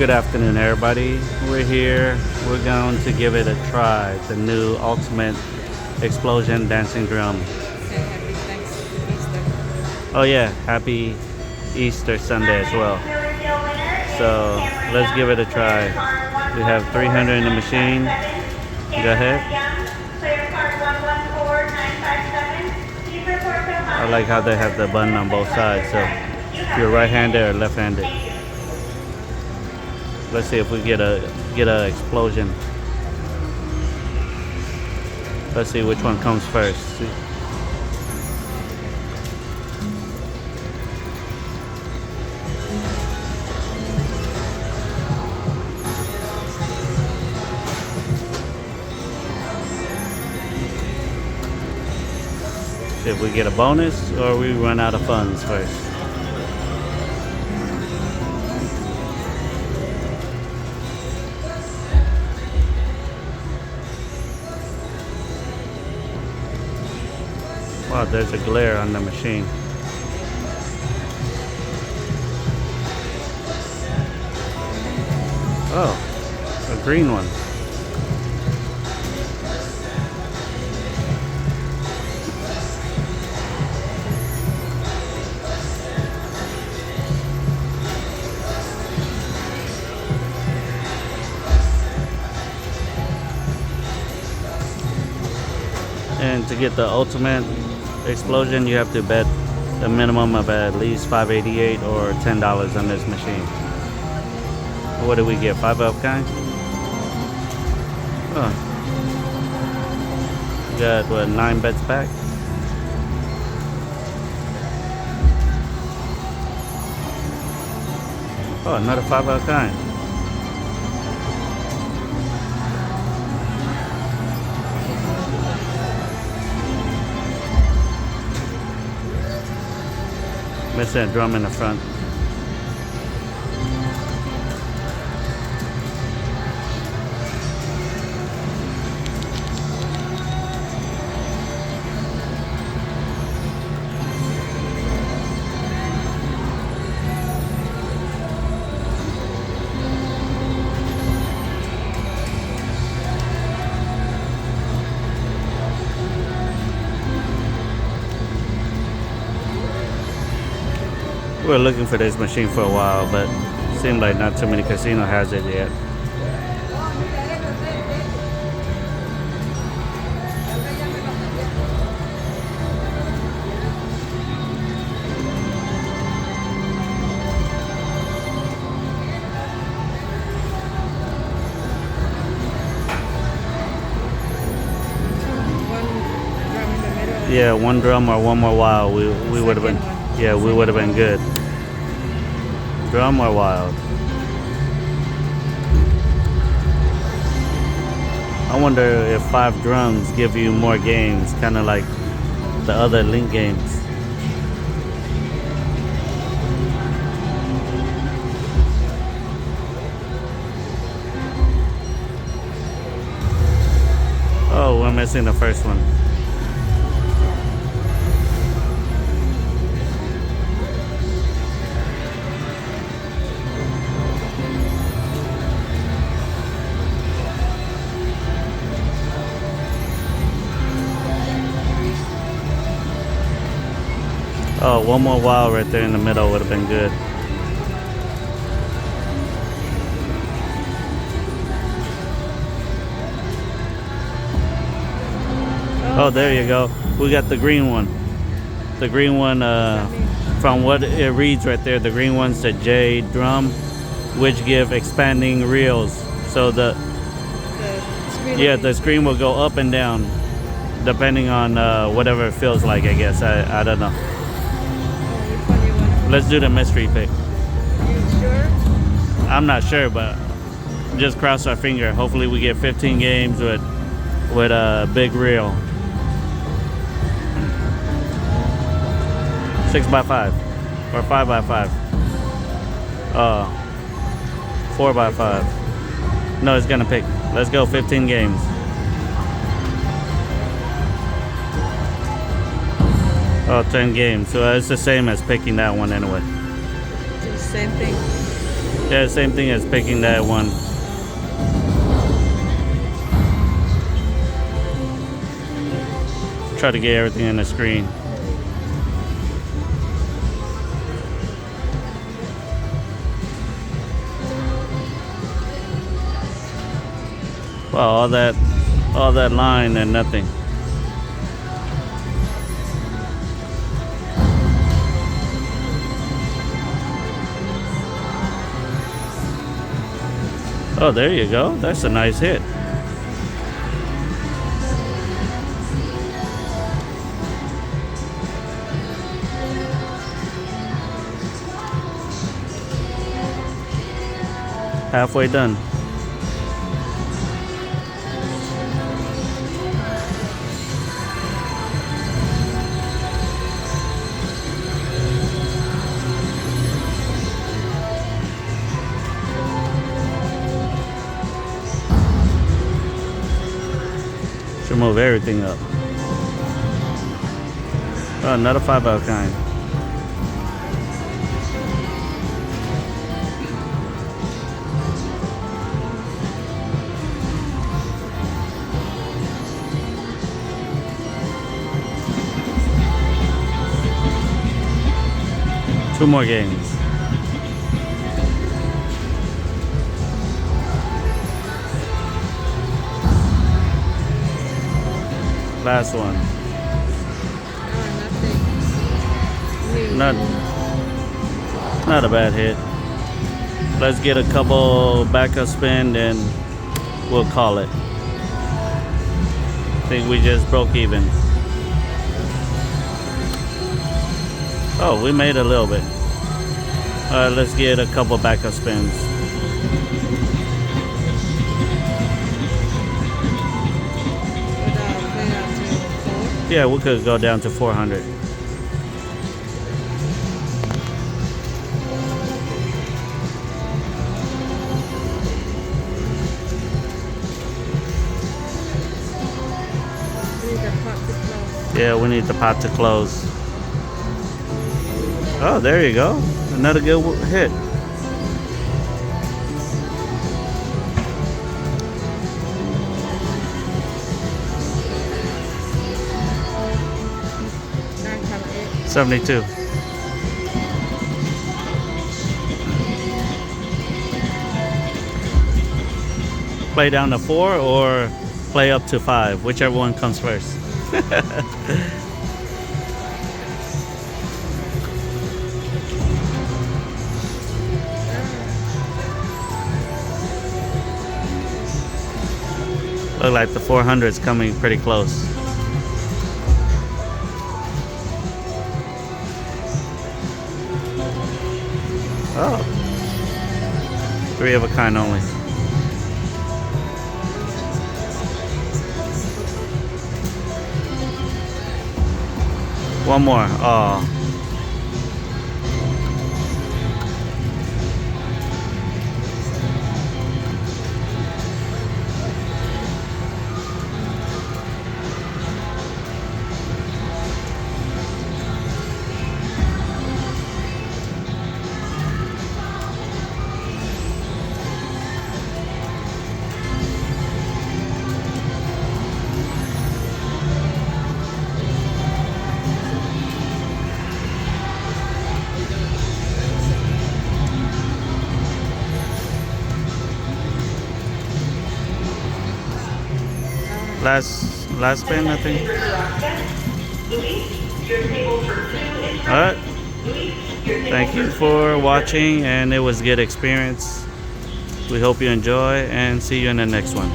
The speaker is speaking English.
Good afternoon, everybody. We're here. We're going to give it a try. The new Ultimate Explosion Dancing Drum. Say happy Easter. Oh yeah, happy Easter Sunday as well. So let's give it a try. We have 300 in the machine. Go ahead. I like how they have the button on both sides. So if you're right-handed or left-handed. Let's see if we get a explosion. Let's see which one comes first. See if we get a bonus or we run out of funds first. Wow, there's a glare on the machine. Oh, a green one. And to get the ultimate explosion, you have to bet a minimum of at least $5.88 or $10 on this machine. What do we get? 5 of kind? Oh. We got what, 9 bets back? Oh, another 5 of kind. Missing a drum in the front. We were looking for this machine for a while, but it seemed like not too many casinos has it yet. Yeah, one drum or one more wild, we would have been. Yeah, we would have been good. Drum or wild? I wonder if 5 drums give you more games, kind of like the other link games. Oh, we're missing the first one. Oh, one more wild right there in the middle would have been good. Oh, there you go. We got the green one. The green one, from what it reads right there, the green one's the J drum, which give expanding reels. So the screen will go up and down, depending on whatever it feels like, I guess. I don't know. Let's do the mystery pick. You sure? I'm not sure, but just cross our finger. Hopefully we get 15 games with a big reel. 6x5 or 5x5. 4x5. No, it's gonna pick. Let's go 15 games. Oh, 10 games. So it's the same as picking that one anyway. Same thing. Yeah, same thing as picking that one. Try to get everything on the screen. Wow, all that line and nothing. Oh, there you go. That's a nice hit. Halfway done. Should move everything up. Oh, another 5 out kind. Two more games. Last one. Not a bad hit. Let's get a couple backup spin and we'll call it. I think we just broke even. Oh, we made a little bit. Let's get a couple backup spins. Yeah, we could go down to 400. Yeah, we need the pot to close. Oh, there you go. Another good hit. $72. Play down to 4 or play up to 5, whichever one comes first. Look like the 400 is coming pretty close. Oh, 3 of a kind only. One more. Oh. Last spin, I think. Alright. Thank you for watching, and it was a good experience. We hope you enjoy, and see you in the next one.